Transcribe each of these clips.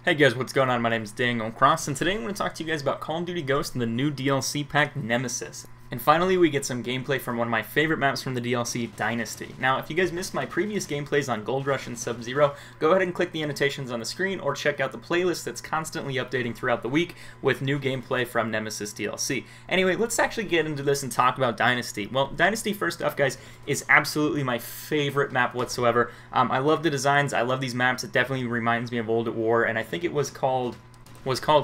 Hey guys, what's going on? My name is Daniel Cross, and today I'm going to talk to you guys about Call of Duty Ghosts and the new DLC pack, Nemesis. And finally, we get some gameplay from one of my favorite maps from the DLC, Dynasty. Now, if you guys missed my previous gameplays on Gold Rush and Sub-Zero, go ahead and click the annotations on the screen, or check out the playlist that's constantly updating throughout the week with new gameplay from Nemesis DLC. Anyway, let's actually get into this and talk about Dynasty. Well, Dynasty, first off, guys, is absolutely my favorite map whatsoever. I love the designs, I love these maps. It definitely reminds me of World at War, and I think it was called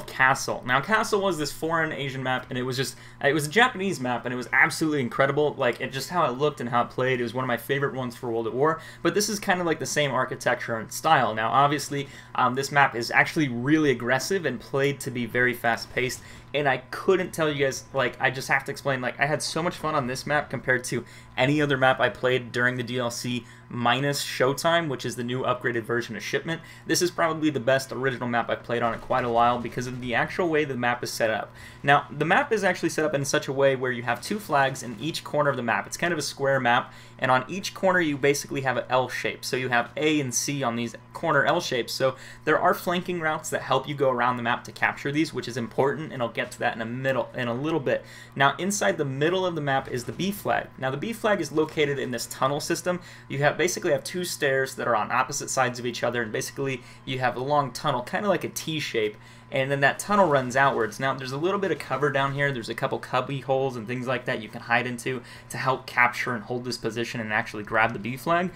Castle. Now, Castle was this foreign Asian map, and it was a Japanese map, and it was absolutely incredible. Like, just how it looked and how it played. It was one of my favorite ones for World at War, but this is kind of like the same architecture and style. Now, obviously, this map is actually really aggressive and played to be very fast-paced, and I couldn't tell you guys, like, I just have to explain, like, I had so much fun on this map compared to any other map I played during the DLC, minus Showtime, which is the new upgraded version of Shipment. This is probably the best original map I've played on in quite a while because of the actual way the map is set up. Now, the map is actually set up in such a way where you have two flags in each corner of the map. It's kind of a square map, and on each corner you basically have an L shape. So you have A and C on these corner L shapes. So there are flanking routes that help you go around the map to capture these, which is important, and I'll get to that in a little bit. Now, inside the middle of the map is the B flag. Now, the B flag is located in this tunnel system. You basically have two stairs that are on opposite sides of each other, and basically you have a long tunnel, kind of like a T shape, and then that tunnel runs outwards. Now, there's a little bit of cover down here. There's a couple cubby holes and things like that you can hide into to help capture and hold this position and actually grab the B flag.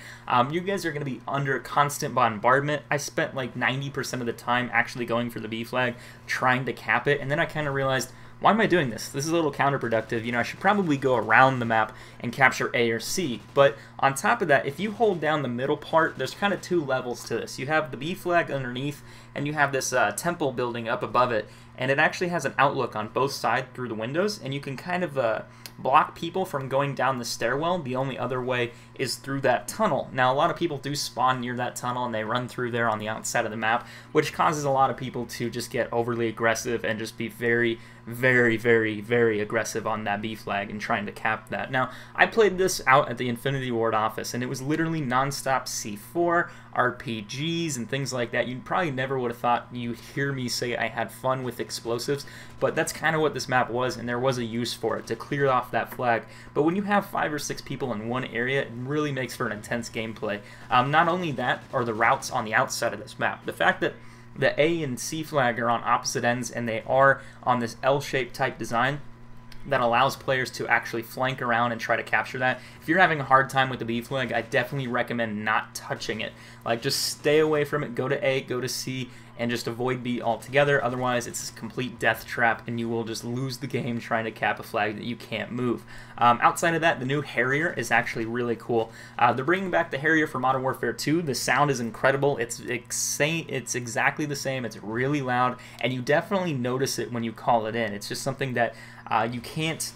You guys are going to be under constant bombardment. I spent like 90% of the time actually going for the B flag, trying to cap it, and then I kind of realized, why am I doing this? This is a little counterproductive. You know, I should probably go around the map and capture A or C. But on top of that, if you hold down the middle part, there's kind of two levels to this. You have the B flag underneath, and you have this temple building up above it. And it actually has an outlook on both sides through the windows, and you can kind of block people from going down the stairwell. The only other way is through that tunnel. Now, a lot of people do spawn near that tunnel, and they run through there on the outside of the map, which causes a lot of people to just get overly aggressive and just be very, very, very, very aggressive on that B flag and trying to cap that. Now, I played this out at the Infinity Ward office, and it was literally non-stop C4, RPGs, and things like that. You probably never would have thought you'd hear me say I had fun with explosives, but that's kind of what this map was, and there was a use for it, to clear off that flag. But when you have 5 or 6 people in one area, it really makes for an intense gameplay. Not only that are the routes on the outside of this map. The fact that the A and C flag are on opposite ends, and they are on this L-shaped type design that allows players to actually flank around and try to capture that. If you're having a hard time with the B flag, I definitely recommend not touching it. Like, just stay away from it, go to A, go to C, and just avoid B altogether. Otherwise, it's a complete death trap, and you will just lose the game trying to cap a flag that you can't move. Outside of that, the new Harrier is actually really cool. They're bringing back the Harrier for Modern Warfare 2. The sound is incredible. It's exactly the same. It's really loud, and you definitely notice it when you call it in. It's just something that you can't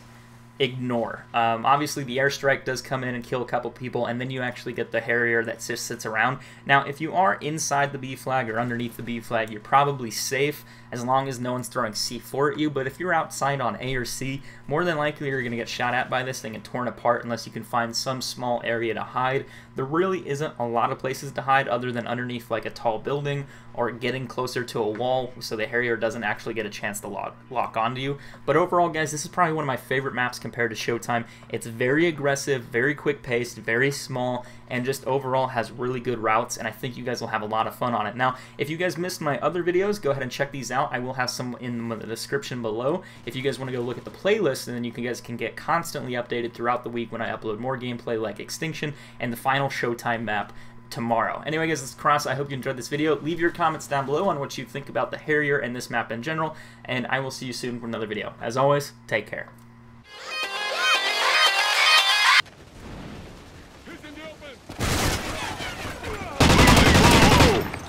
ignore. Obviously, the airstrike does come in and kill a couple people, and then you actually get the Harrier that just sits around. Now, if you are inside the B flag or underneath the B flag, you're probably safe as long as no one's throwing C4 at you. But if you're outside on A or C, more than likely you're going to get shot at by this thing and torn apart unless you can find some small area to hide. There really isn't a lot of places to hide other than underneath like a tall building or getting closer to a wall, so the Harrier doesn't actually get a chance to lock onto you. But overall, guys, this is probably one of my favorite maps compared to Showtime. It's very aggressive, very quick paced, very small, and just overall has really good routes, and I think you guys will have a lot of fun on it. Now, if you guys missed my other videos, go ahead and check these out. I will have some in the description below if you guys want to go look at the playlist, and then you guys can get constantly updated throughout the week when I upload more gameplay like Extinction and the final Showtime map tomorrow. Anyway, guys, this is Cross. I hope you enjoyed this video. Leave your comments down below on what you think about the Harrier and this map in general, and I will see you soon for another video. As always, take care.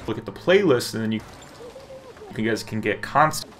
Look at the playlist, and then you guys can get constant